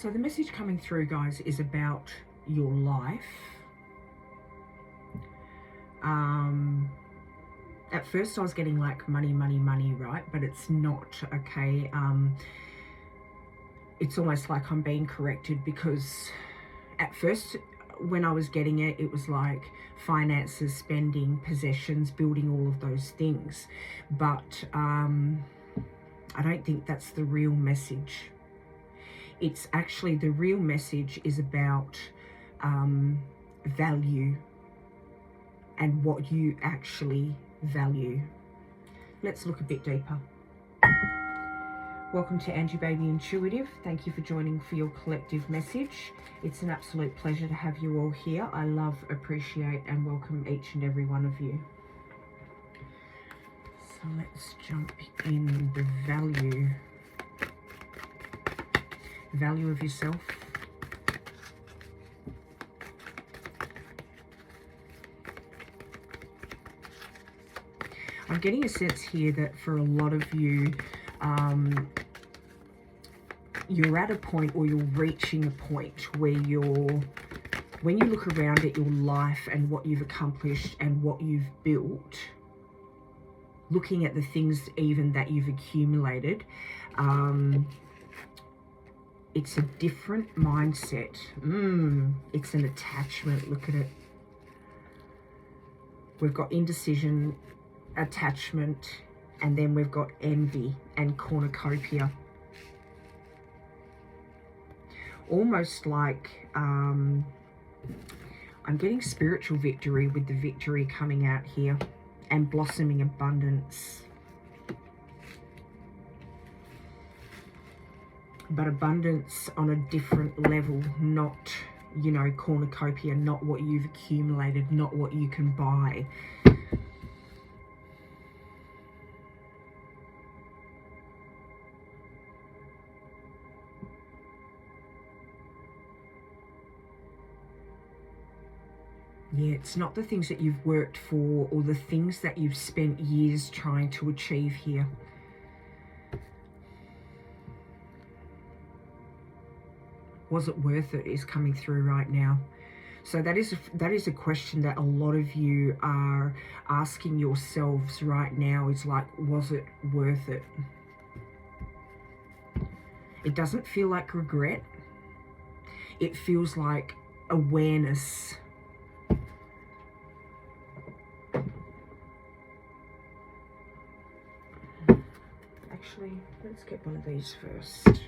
So the message coming through, guys, is about your life. At first I was getting like money, right? But it's not, okay? It's almost like I'm being corrected, because at first when I was getting it, it was like finances, spending, possessions, building all of those things. But I don't think that's the real message. It's actually, the real message is about value and what you actually value. Let's look a bit deeper. Welcome to Angie Baby Intuitive. Thank you for joining for your collective message. It's an absolute pleasure to have you all here. I love, appreciate, and welcome each and every one of you. So let's jump in the value of yourself. I'm getting a sense here that for a lot of you, you're at a point, or you're reaching a point where when you look around at your life and what you've accomplished and what you've built, looking at the things even that you've accumulated, it's a different mindset. It's an attachment. Look at it. We've got indecision, attachment, and then we've got envy and cornucopia. Almost like I'm getting spiritual victory, with the victory coming out here, and blossoming abundance. But abundance on a different level, not, you know, cornucopia, not what you've accumulated, not what you can buy. Yeah, it's not the things that you've worked for, or the things that you've spent years trying to achieve here. Was it worth it is coming through right now. So that is a question that a lot of you are asking yourselves right now. Is like, was it worth it? It doesn't feel like regret. It feels like awareness. Actually, let's get one of these first.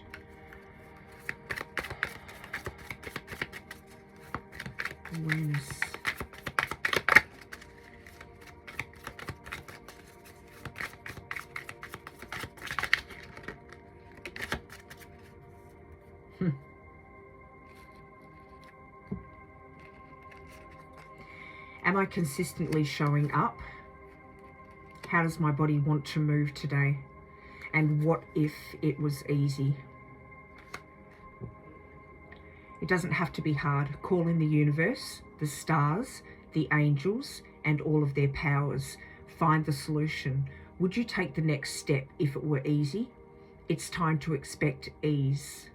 Awareness. Am I consistently showing up? How does my body want to move today? And what if it was easy? It doesn't have to be hard. Call in the universe, the stars, the angels, and all of their powers. Find the solution. Would you take the next step if it were easy? It's time to expect ease.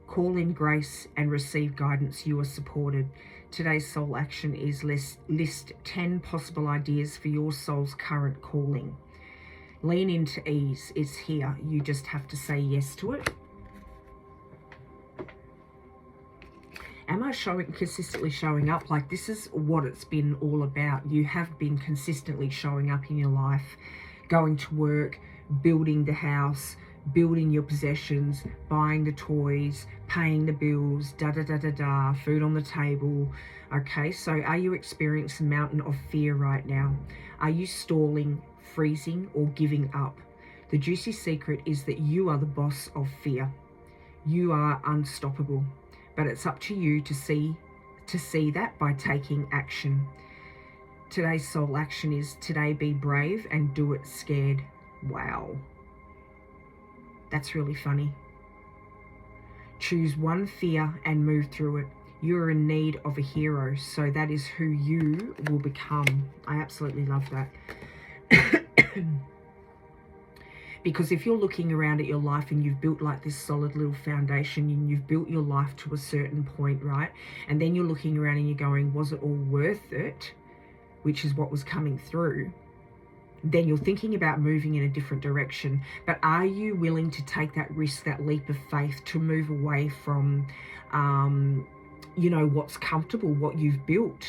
Call in grace and receive guidance. You are supported. Today's soul action is list 10 possible ideas for your soul's current calling. Lean into ease. It's here. You just have to say yes to it. Am I consistently showing up? Like, this is what it's been all about. You have been consistently showing up in your life, going to work, building the house, building your possessions, buying the toys, paying the bills, food on the table. Okay, so are you experiencing a mountain of fear right now? Are you stalling, freezing, or giving up? The juicy secret is that you are the boss of fear. You are unstoppable. But it's up to you to see that by taking action. Today's soul action is today be brave and do it scared. Wow. That's really funny. Choose one fear and move through it. You're in need of a hero, so that is who you will become. I absolutely love that. Because if you're looking around at your life and you've built like this solid little foundation and you've built your life to a certain point, right? And then you're looking around and you're going, was it all worth it? Which is what was coming through. Then you're thinking about moving in a different direction. But are you willing to take that risk, that leap of faith, to move away from, you know, what's comfortable, what you've built?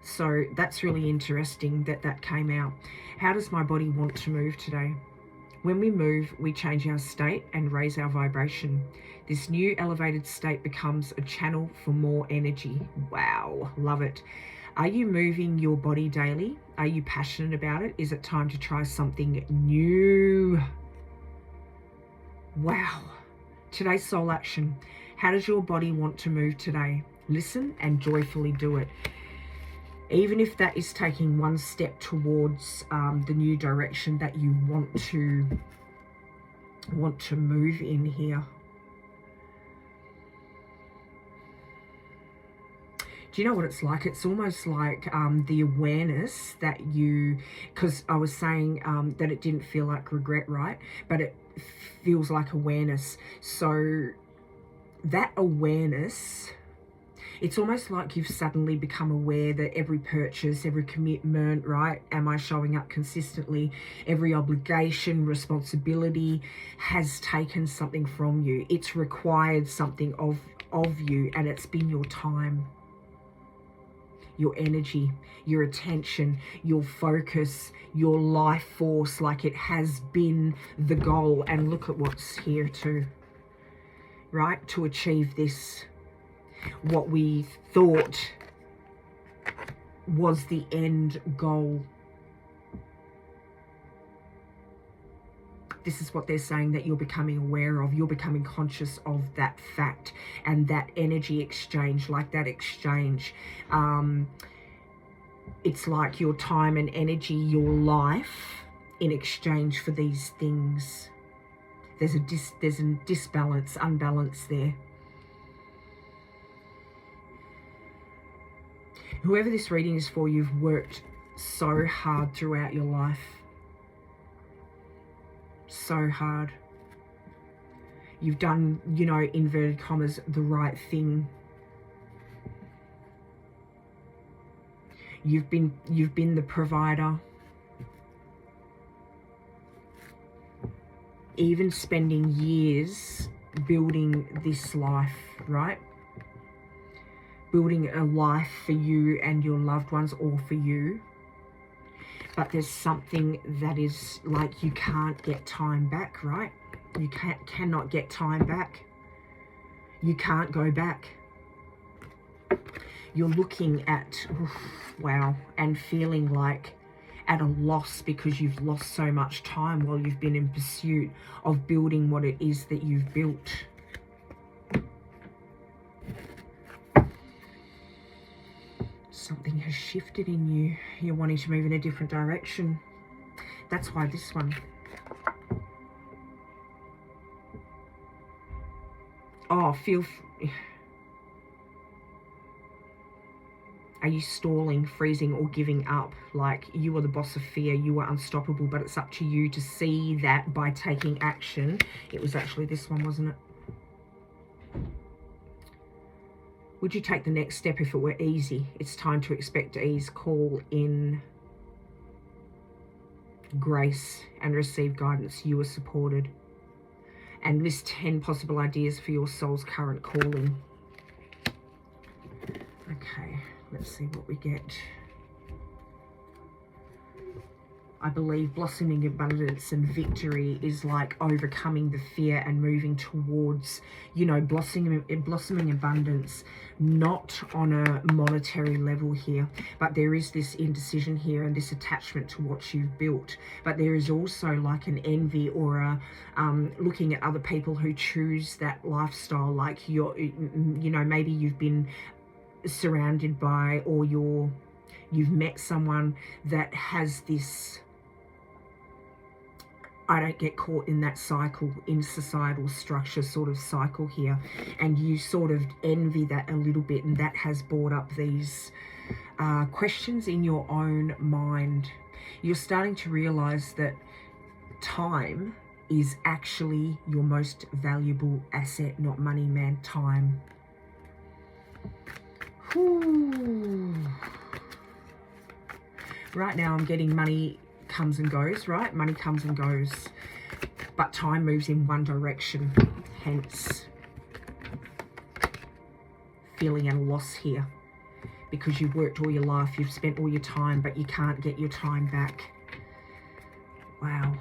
So that's really interesting that that came out. How does my body want to move today? When we move, we change our state and raise our vibration. This new elevated state becomes a channel for more energy. Wow, love it. Are you moving your body daily? Are you passionate about it? Is it time to try something new? Wow. Today's soul action. How does your body want to move today? Listen and joyfully do it. Even if that is taking one step towards the new direction that you want to move in here. Do you know what it's like? It's almost like the awareness that you, because I was saying that it didn't feel like regret, right? But it feels like awareness. So that awareness, it's almost like you've suddenly become aware that every purchase, every commitment, right? Am I showing up consistently? Every obligation, responsibility has taken something from you. It's required something of you, and it's been your time, your energy, your attention, your focus, your life force. Like, it has been the goal. And look at what's here too, right? To achieve this, what we thought was the end goal. This is what they're saying that you're becoming aware of. You're becoming conscious of that fact and that energy exchange, like that exchange. It's like your time and energy, your life, in exchange for these things. There's a disbalance, unbalance there. Whoever this reading is for, you've worked so hard throughout your life. So hard. You've done, you know, inverted commas, the right thing. You've been the provider. Even spending years building this life, right? Building a life for you and your loved ones, or for you. But there's something that is like, you can't get time back, right? You cannot get time back. You can't go back. You're looking at, wow, and feeling like at a loss because you've lost so much time while you've been in pursuit of building what it is that you've built. Something has shifted in you. You're wanting to move in a different direction. That's why this one. Oh, are you stalling, freezing, or giving up? Like, you are the boss of fear. You are unstoppable, but it's up to you to see that by taking action. It was actually this one, wasn't it? Would you take the next step if it were easy? It's time to expect ease. Call in grace and receive guidance. You are supported. And list 10 possible ideas for your soul's current calling. Okay, let's see what we get. I believe blossoming abundance and victory is like overcoming the fear and moving towards, you know, blossoming abundance, not on a monetary level here, but there is this indecision here and this attachment to what you've built. But there is also like an envy or a looking at other people who choose that lifestyle, like you know, maybe you've been surrounded by, or you've met someone that has this, I don't get caught in that cycle, in societal structure sort of cycle here, and you sort of envy that a little bit, and that has brought up these questions in your own mind. You're starting to realize that time is actually your most valuable asset, not money, man, time. Whew. Right now I'm getting money comes and goes, right? Money comes and goes, but time moves in one direction, hence feeling at a loss here, because you've worked all your life, you've spent all your time, but you can't get your time back. Wow.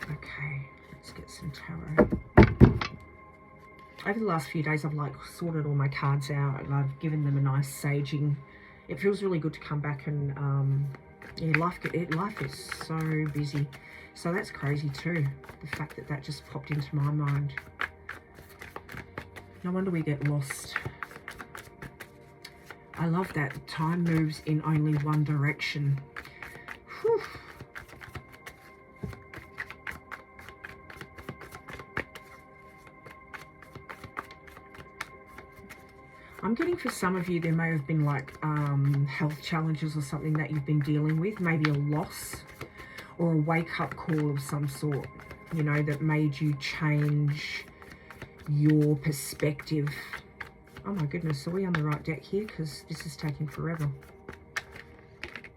Okay, let's get some tarot. Over the last few days, I've like sorted all my cards out and I've given them a nice saging. It feels really good to come back and yeah, life is so busy. So that's crazy too, the fact that that just popped into my mind. No wonder we get lost. I love that time moves in only one direction. Whew. I'm getting for some of you, there may have been like health challenges or something that you've been dealing with, maybe a loss or a wake-up call of some sort, you know, that made you change your perspective. Oh my goodness, are we on the right deck here? Because this is taking forever.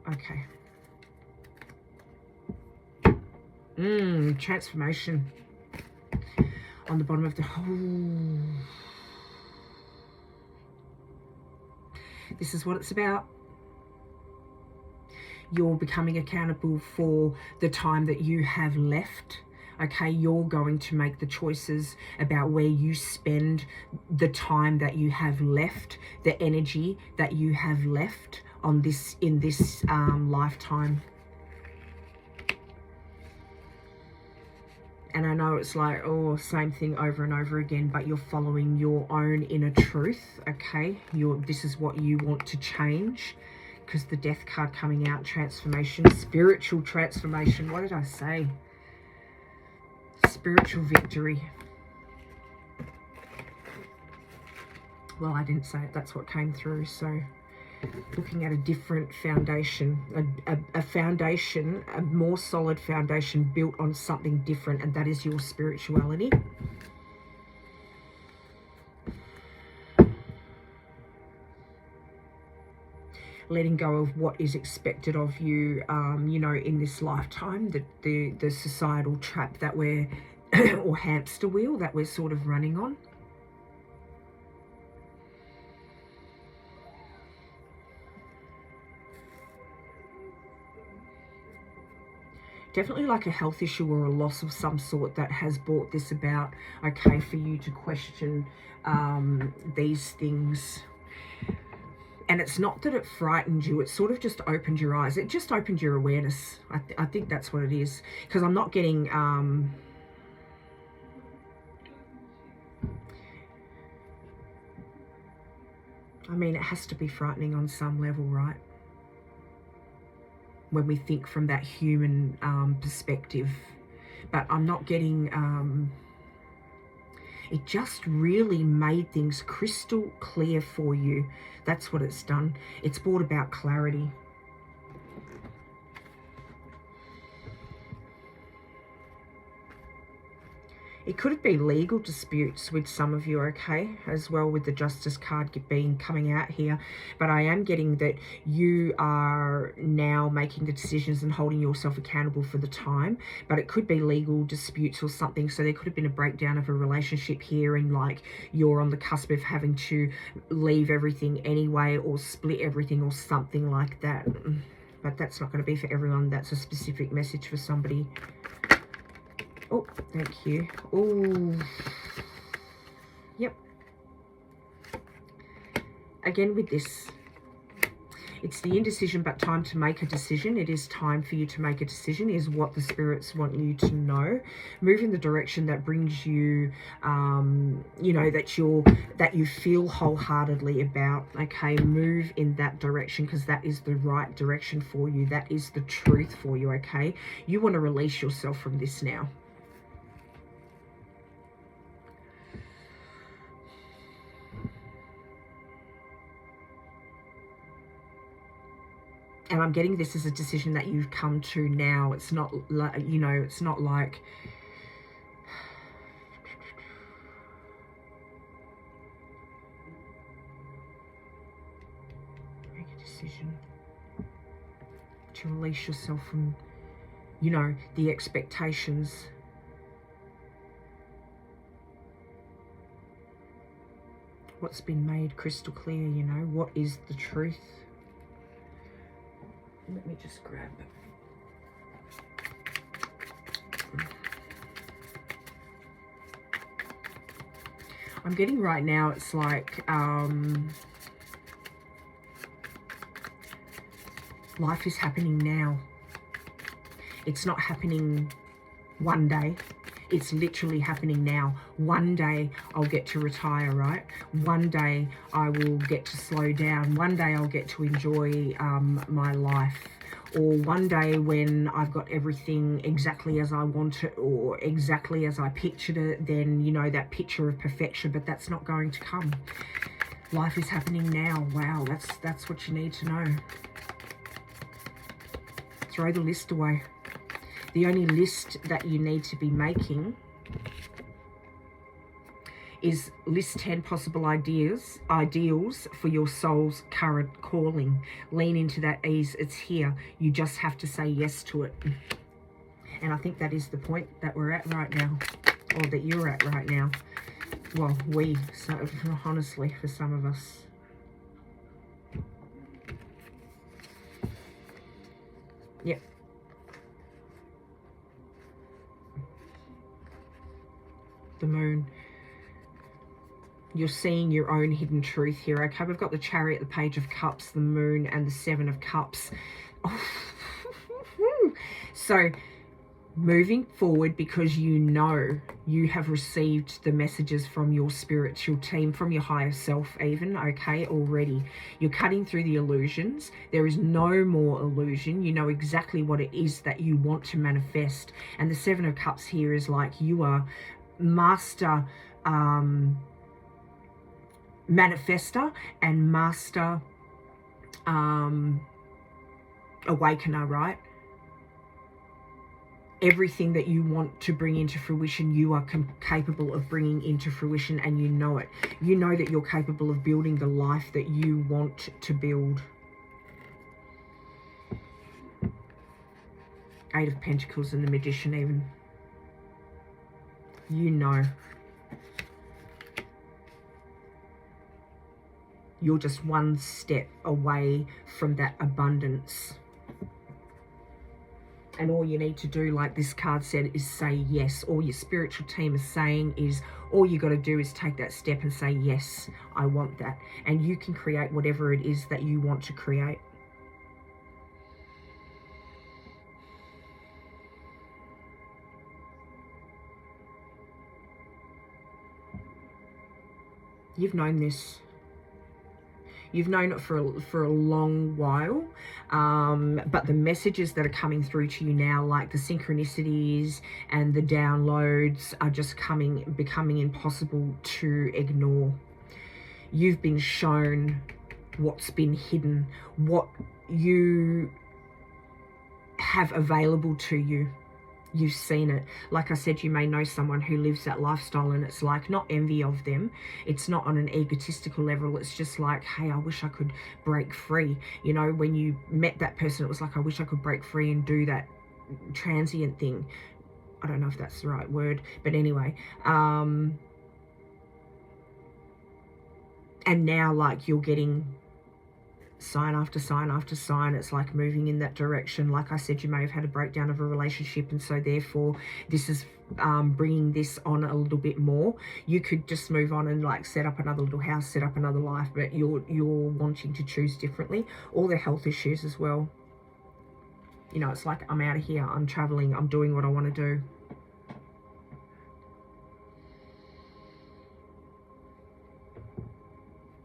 Okay. Transformation on the bottom of the whole. This is what it's about. You're becoming accountable for the time that you have left. Okay, you're going to make the choices about where you spend the time that you have left, the energy that you have left on this, in this lifetime. And I know it's like, oh, same thing over and over again, but you're following your own inner truth, okay? This is what you want to change, because the Death card coming out, transformation, spiritual transformation. What did I say? Spiritual victory. Well, I didn't say it. That's what came through. So looking at a different foundation, a foundation, a more solid foundation built on something different, and that is your spirituality. Letting go of what is expected of you, you know, in this lifetime, the societal trap that we're, or hamster wheel that we're sort of running on. Definitely like a health issue or a loss of some sort that has brought this about, okay, for you to question these things. And it's not that it frightened you, it sort of just opened your eyes. It just opened your awareness. I think that's what it is. Because I'm not getting... I mean, it has to be frightening on some level, right? When we think from that human perspective. But I'm not getting... it just really made things crystal clear for you. That's what it's done. It's brought about clarity. It could have been legal disputes with some of you, okay, as well, with the Justice card coming out here. But I am getting that you are now making the decisions and holding yourself accountable for the time. But it could be legal disputes or something. So there could have been a breakdown of a relationship here, and like you're on the cusp of having to leave everything anyway, or split everything or something like that. But that's not going to be for everyone. That's a specific message for somebody. Oh, thank you. Oh, yep. Again with this, it's the indecision, but time to make a decision. It is time for you to make a decision, is what the spirits want you to know. Move in the direction that brings you, you know, that you feel wholeheartedly about. Okay, move in that direction, because that is the right direction for you. That is the truth for you, okay? You want to release yourself from this now. And I'm getting this as a decision that you've come to now. It's not like, you know, it's not like, make a decision to release yourself from, you know, the expectations. What's been made crystal clear, you know, what is the truth? Let me just grab it. I'm getting right now, it's like, life is happening now. It's not happening one day. It's literally happening now. One day I'll get to retire, right? One day I will get to slow down. One day I'll get to enjoy my life. Or one day when I've got everything exactly as I want it or exactly as I pictured it, then, you know, that picture of perfection, but that's not going to come. Life is happening now. Wow, that's what you need to know. Throw the list away. The only list that you need to be making is list 10 possible ideals for your soul's current calling. Lean into that ease. It's here. You just have to say yes to it. And I think that is the point that we're at right now, or that you're at right now. Well, so honestly, for some of us. Yep. The moon. You're seeing your own hidden truth here. Okay, we've got the Chariot, the Page of Cups, the Moon, and the Seven of Cups. So, moving forward, because you know you have received the messages from your spiritual team, from your higher self even, okay, already. You're cutting through the illusions. There is no more illusion. You know exactly what it is that you want to manifest. And the Seven of Cups here is like you are master manifester and master awakener, right? Everything that you want to bring into fruition, you are capable of bringing into fruition, and you know it. You know that you're capable of building the life that you want to build. Eight of Pentacles and the Magician even. You know. You're just one step away from that abundance. And all you need to do, like this card said, is say yes. All your spiritual team is saying is, all you got to do is take that step and say, yes, I want that. And you can create whatever it is that you want to create. You've known this. You've known it for a long while, but the messages that are coming through to you now, like the synchronicities and the downloads, are just becoming impossible to ignore. You've been shown what's been hidden, what you have available to you. You've seen it. Like I said, you may know someone who lives that lifestyle, and it's like not envy of them. It's not on an egotistical level. It's just like, hey, I wish I could break free. You know, when you met that person, it was like, I wish I could break free and do that transient thing. I don't know if that's the right word, but anyway. And now, like, you're getting sign after sign after sign. It's like moving in that direction. Like I said, you may have had a breakdown of a relationship, and so therefore this is bringing this on a little bit more. You could just move on and like set up another little house, set up another life, but you're wanting to choose differently. All the health issues as well. You know, it's like, I'm out of here, I'm traveling, I'm doing what I want to do.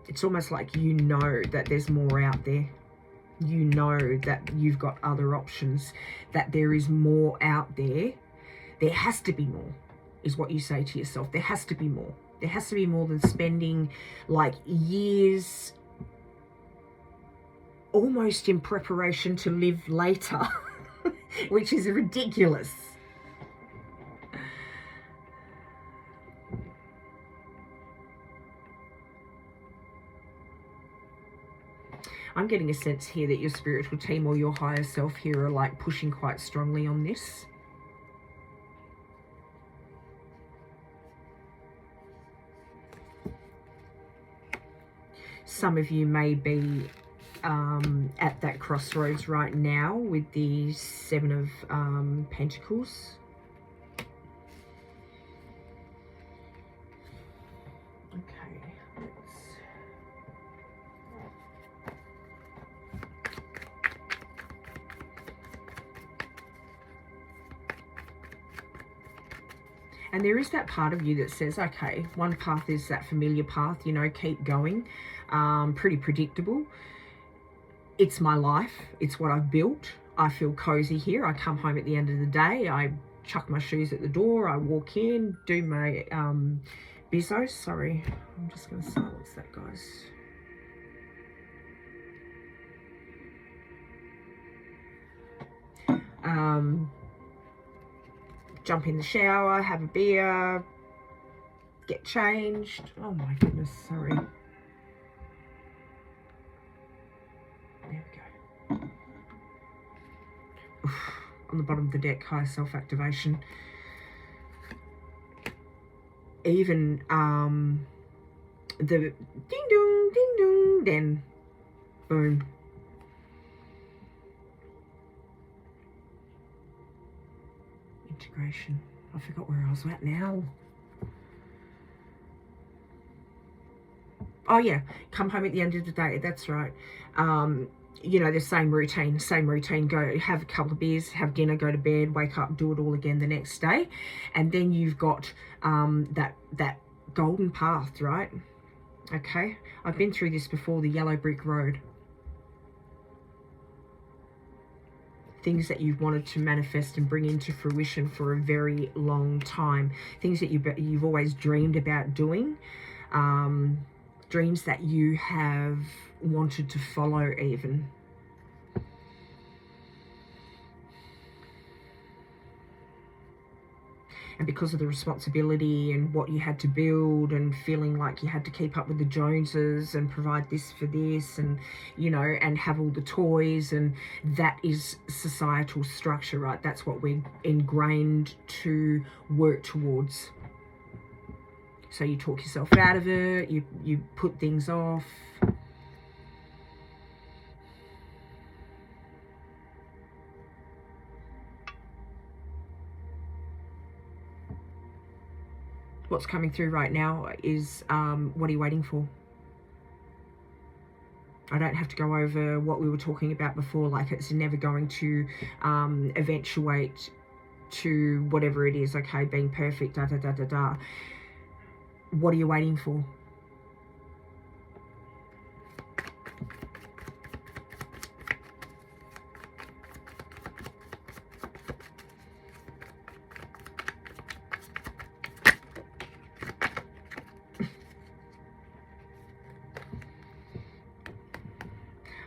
It's almost like you know that there's more out there. You know that you've got other options, that there is more out there. There has to be more, is what you say to yourself. There has to be more. There has to be more than spending like years almost in preparation to live later, which is ridiculous. I'm getting a sense here that your spiritual team or your higher self here are like pushing quite strongly on this. Some of you may be at that crossroads right now with the Seven of Pentacles. Okay, and there is that part of you that says, okay, one path is that familiar path, you know, keep going, pretty predictable. It's my life, it's what I've built. I feel cozy here. I come home at the end of the day, I chuck my shoes at the door, I walk in, do my bizos. Sorry, I'm just going to silence that, guys. Jump in the shower, have a beer, get changed. Oh my goodness, sorry. There we go. On the bottom of the deck, higher self-activation. Even the ding dong, then boom. Integration. I forgot where I was at now. Oh yeah, come home at the end of the day. That's right. You know, the same routine. Go have a couple of beers, have dinner, go to bed, wake up, do it all again the next day, and then you've got that golden path, right? Okay, I've been through this before. The yellow brick road. Things that you've wanted to manifest and bring into fruition for a very long time. Things that you've always dreamed about doing. Dreams that you have wanted to follow even. And because of the responsibility and what you had to build and feeling like you had to keep up with the Joneses and provide this for this and, you know, and have all the toys, and that is societal structure, right? That's what we're ingrained to work towards. So you talk yourself out of it, you put things off. What's coming through right now is, what are you waiting for? I don't have to go over what we were talking about before, like it's never going to eventuate to whatever it is, okay, being perfect, da da da da da. What are you waiting for?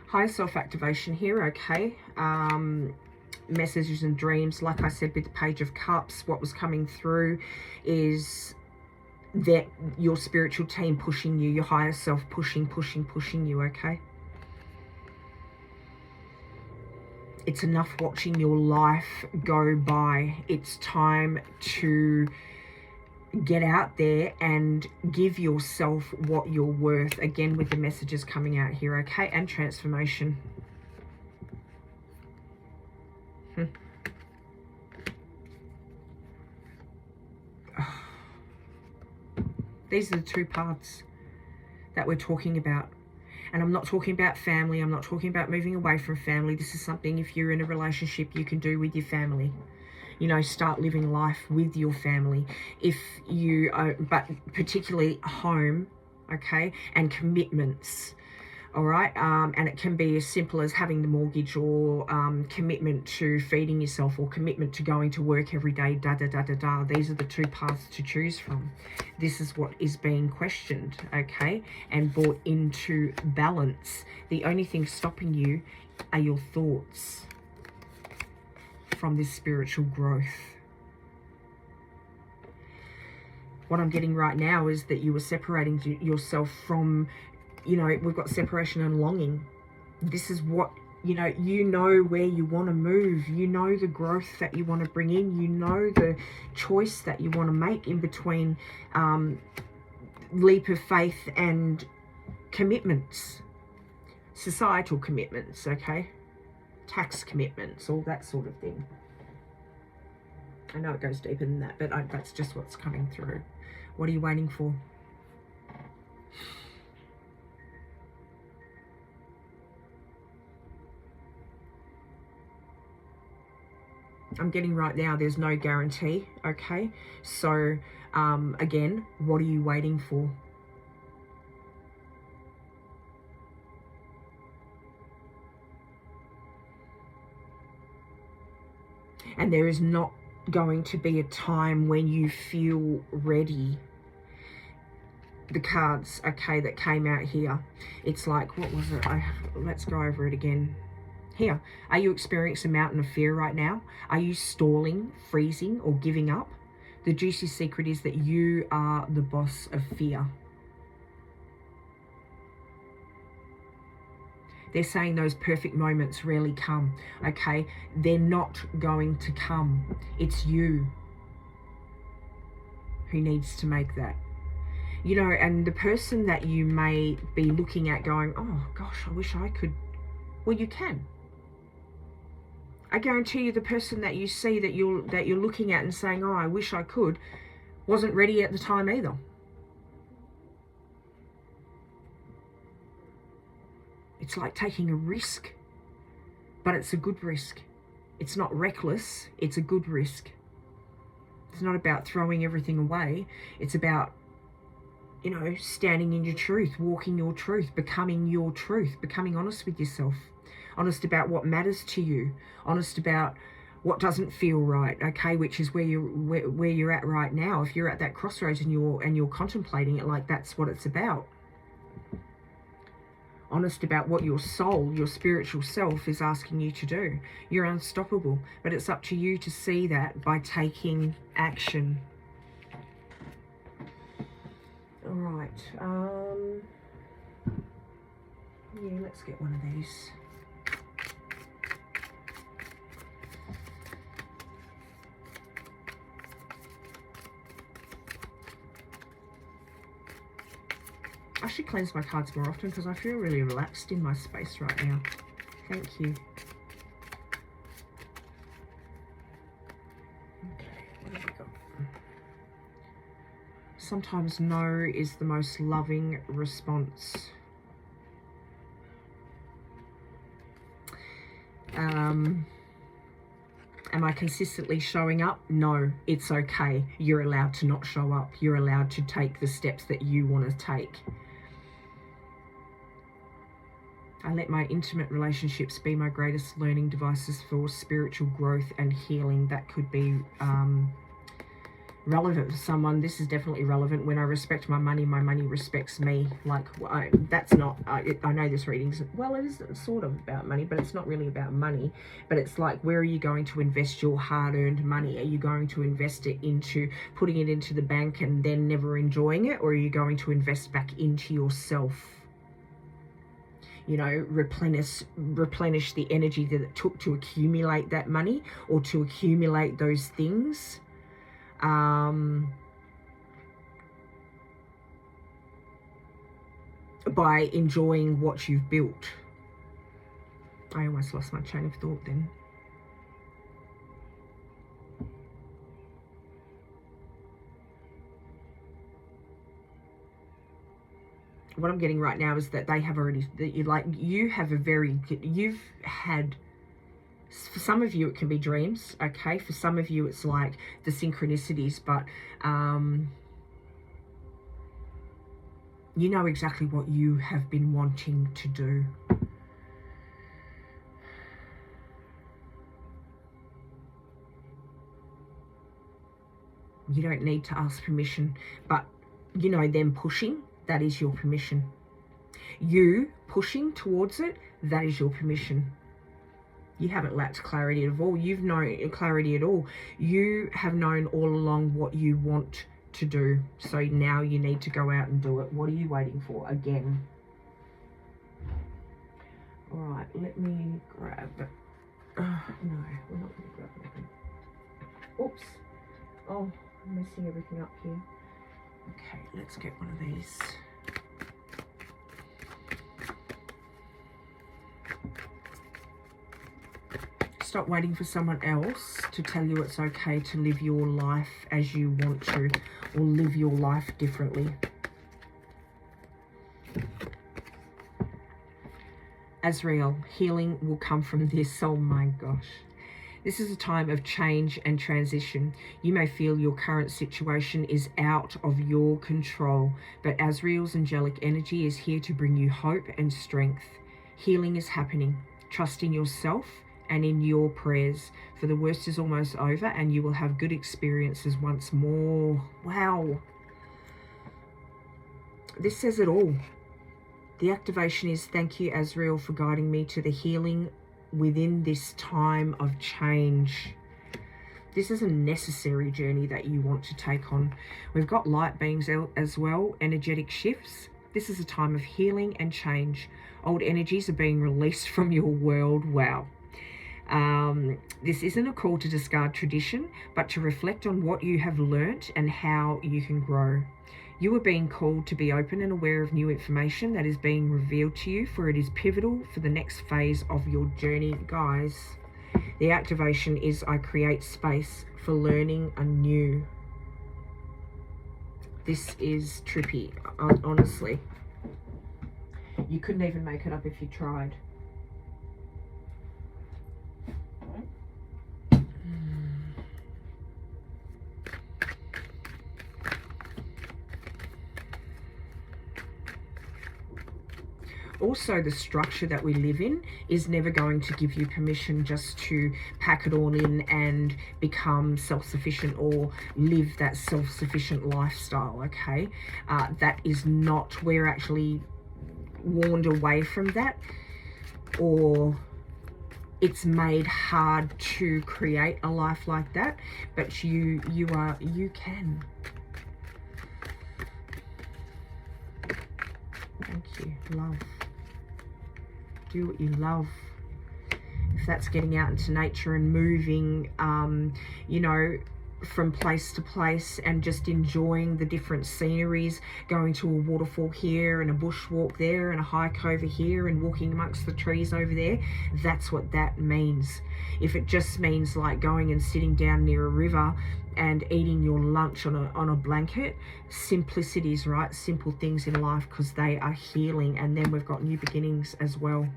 Higher self-activation here, okay. Messages and dreams, like I said with the Page of Cups, what was coming through is that your spiritual team pushing you, your higher self pushing you, okay. It's enough watching your life go by. It's time to get out there and give yourself what you're worth. Again, with the messages coming out here, okay, and transformation. These are the two paths that we're talking about. And I'm not talking about family. I'm not talking about moving away from family. This is something, if you're in a relationship, you can do with your family. You know, start living life with your family. If you are, but particularly home, okay, and commitments. All right, and it can be as simple as having the mortgage, or commitment to feeding yourself, or commitment to going to work every day, da da da da da. These are the two paths to choose from. This is what is being questioned, okay, and brought into balance. The only thing stopping you are your thoughts from this spiritual growth. What I'm getting right now is that you are separating yourself from, you know, we've got separation and longing. This is what, you know where you want to move. You know the growth that you want to bring in. You know the choice that you want to make in between leap of faith and commitments. Societal commitments, okay? Tax commitments, all that sort of thing. I know it goes deeper than that, but that's just what's coming through. What are you waiting for? I'm getting right now, there's no guarantee, okay? So, again, what are you waiting for? And there is not going to be a time when you feel ready. The cards, okay, that came out here, it's like, what was it? Let's go over it again. Here, are you experiencing a mountain of fear right now? Are you stalling, freezing, or giving up? The juicy secret is that you are the boss of fear. They're saying those perfect moments rarely come, okay? They're not going to come. It's you who needs to make that. You know, and the person that you may be looking at going, oh gosh, I wish I could. Well, you can. I guarantee you the person that you see that you're looking at and saying, oh, I wish I could, wasn't ready at the time either. It's like taking a risk, but it's a good risk. It's not reckless, it's a good risk. It's not about throwing everything away. It's about, you know, standing in your truth, walking your truth, becoming your truth, becoming honest with yourself, honest about what matters to you, honest about what doesn't feel right, okay, which is where you're at right now. If you're at that crossroads and you're contemplating it, like, that's what it's about. Honest about what your soul, your spiritual self, is asking you to do. You're unstoppable, but it's up to you to see that by taking action. All right. Yeah, let's get one of these. I should cleanse my cards more often because I feel really relaxed in my space right now. Thank you. Okay, what have we got? Sometimes no is the most loving response. Am I consistently showing up? No, it's okay. You're allowed to not show up. You're allowed to take the steps that you want to take. I let my intimate relationships be my greatest learning devices for spiritual growth and healing. That could be relevant for someone. This is definitely relevant. When I respect my money respects me. Like, that's not, I know this reading's, well, it is sort of about money, but it's not really about money. But it's like, where are you going to invest your hard-earned money? Are you going to invest it into putting it into the bank and then never enjoying it? Or are you going to invest back into yourself? You know, replenish the energy that it took to accumulate that money or to accumulate those things. By enjoying what you've built. I almost lost my chain of thought then. What I'm getting right now is that they have already, that you have a very, you've had, for some of you it can be dreams, okay? For some of you it's like the synchronicities, but You know exactly what you have been wanting to do. You don't need to ask permission, but you know, them pushing, that is your permission. You pushing towards it, that is your permission. You haven't lacked clarity at all. You've known clarity at all. You have known all along what you want to do. So now you need to go out and do it. What are you waiting for again? All right, let me grab it. No, we're not going to grab anything. Oops. Oh, I'm messing everything up here. Okay, let's get one of these. Stop waiting for someone else to tell you it's okay to live your life as you want to, or live your life differently. Azrael, healing will come from this. Oh my gosh. This is a time of change and transition. You may feel your current situation is out of your control, but Azrael's angelic energy is here to bring you hope and strength. Healing is happening. Trust in yourself and in your prayers, for the worst is almost over and you will have good experiences once more. Wow. This says it all. The activation is, thank you, Azrael, for guiding me to the healing within this time of change. This is a necessary journey that you want to take on. We've got light beings as well, energetic shifts. This is a time of healing and change. Old energies are being released from your world. Wow. This isn't a call to discard tradition, but to reflect on what you have learnt and how you can grow. You are being called to be open and aware of new information that is being revealed to you, for it is pivotal for the next phase of your journey, guys. The activation is, I create space for learning anew. This is trippy, honestly. You couldn't even make it up if you tried. Also, the structure that we live in is never going to give you permission just to pack it all in and become self-sufficient or live that self-sufficient lifestyle, okay? That is not, we're actually warned away from that, or it's made hard to create a life like that, but you can. Thank you, love. Do what you love. If that's getting out into nature and moving, you know, from place to place and just enjoying the different sceneries, going to a waterfall here and a bushwalk there and a hike over here and walking amongst the trees over there, that's what that means. If it just means like going and sitting down near a river and eating your lunch on a blanket, simplicities, right? Simple things in life, because they are healing. And then we've got new beginnings as well.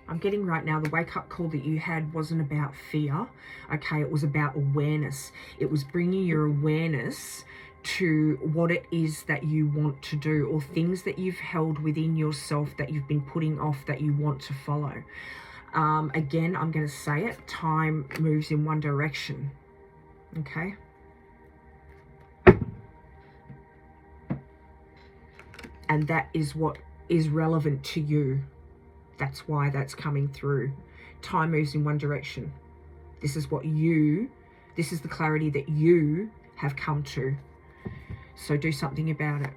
I'm getting right now, the wake-up call that you had wasn't about fear, okay? It was about awareness. It was bringing your awareness to what it is that you want to do, or things that you've held within yourself that you've been putting off that you want to follow. Again, I'm going to say it, time moves in one direction, okay? And that is what is relevant to you. That's why that's coming through. Time moves in one direction. This is this is the clarity that you have come to. So do something about it.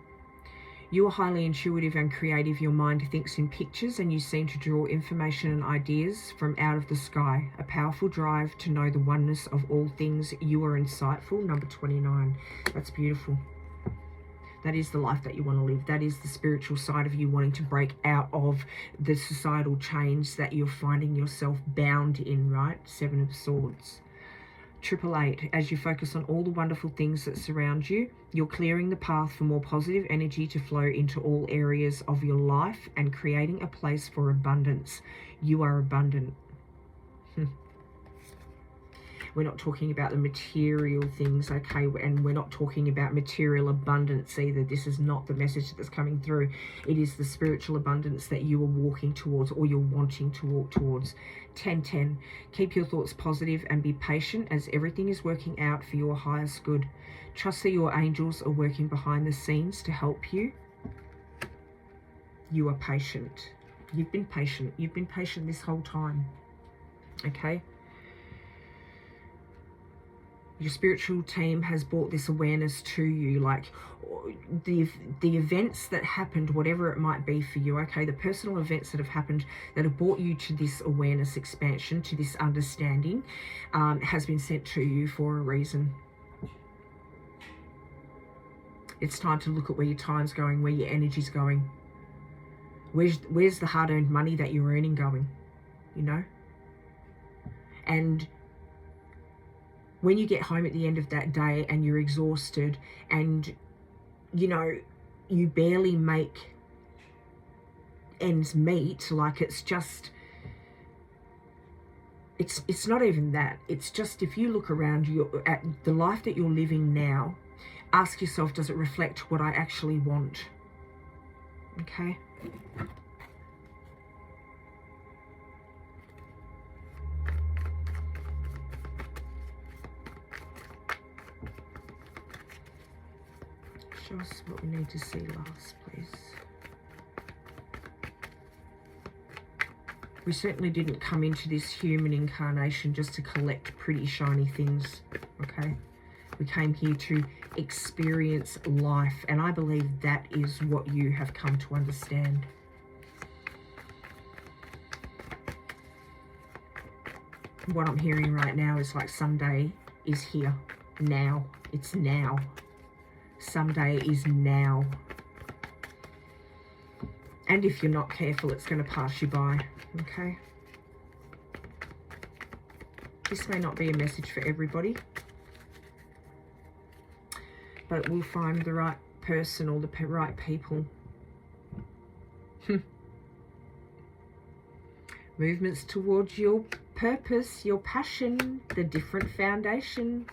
You are highly intuitive and creative. Your mind thinks in pictures and you seem to draw information and ideas from out of the sky. A powerful drive to know the oneness of all things. You are insightful. Number 29. That's beautiful. That is the life that you want to live. That is the spiritual side of you wanting to break out of the societal change that you're finding yourself bound in, right? 7 of Swords. 888, as you focus on all the wonderful things that surround you, you're clearing the path for more positive energy to flow into all areas of your life and creating a place for abundance. You are abundant. We're not talking about the material things, okay? And we're not talking about material abundance either. This is not the message that's coming through. It is the spiritual abundance that you are walking towards, or you're wanting to walk towards. 1010. Keep your thoughts positive and be patient, as everything is working out for your highest good. Trust that your angels are working behind the scenes to help you. You are patient. You've been patient. You've been patient this whole time. Okay? Your spiritual team has brought this awareness to you, like the events that happened, whatever it might be for you, okay, the personal events that have happened that have brought you to this awareness expansion, to this understanding, has been sent to you for a reason. It's time to look at where your time's going, where your energy's going. Where's the hard-earned money that you're earning going, you know? And when you get home at the end of that day and you're exhausted and, you know, you barely make ends meet, like it's just, it's not even that. It's just, if you look around you at the life that you're living now, ask yourself, does it reflect what I actually want? Okay? Show us what we need to see last, please. We certainly didn't come into this human incarnation just to collect pretty shiny things, okay? We came here to experience life, and I believe that is what you have come to understand. What I'm hearing right now is like someday is here, now. It's now. Someday is now. And if you're not careful, it's going to pass you by, okay? This may not be a message for everybody, but we'll find the right person or the right people. Movements towards your purpose, your passion, the different foundation.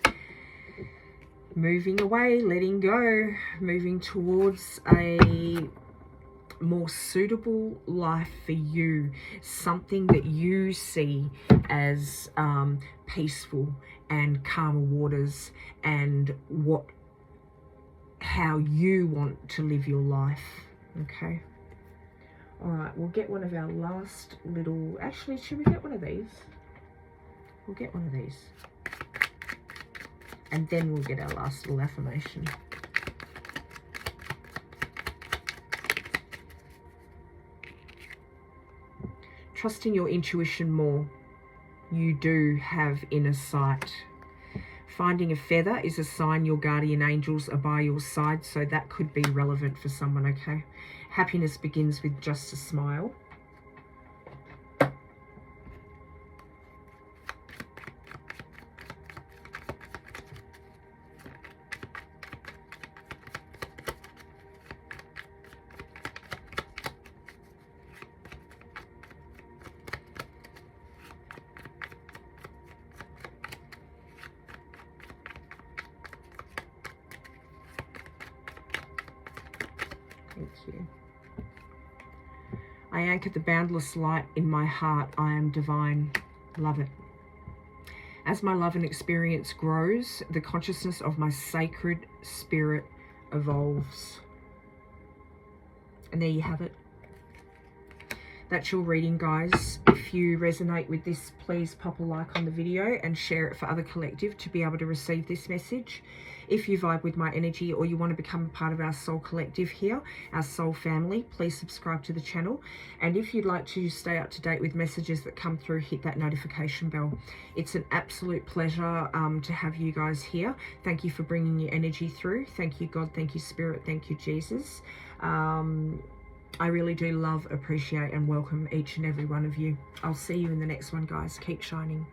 Moving away, letting go, moving towards a more suitable life for you, something that you see as peaceful and calmer waters, and how you want to live your life. Okay. All right, we'll get one of our last little, actually, should we get one of these? We'll get one of these. And then we'll get our last little affirmation. Trust in your intuition more. You do have inner sight. Finding a feather is a sign your guardian angels are by your side, so that could be relevant for someone, okay? Happiness begins with just a smile. Thank you. I anchor the boundless light in my heart. I am divine. Love it. As my love and experience grows, the consciousness of my sacred spirit evolves. And there you have it. That's your reading, guys. If you resonate with this, please pop a like on the video and share it for other collective to be able to receive this message. If you vibe with my energy or you want to become a part of our soul collective here, our soul family, please subscribe to the channel. And if you'd like to stay up to date with messages that come through, hit that notification bell. It's an absolute pleasure to have you guys here. Thank you for bringing your energy through. Thank you, God. Thank you, Spirit. Thank you, Jesus. I really do love, appreciate, and welcome each and every one of you. I'll see you in the next one, guys. Keep shining.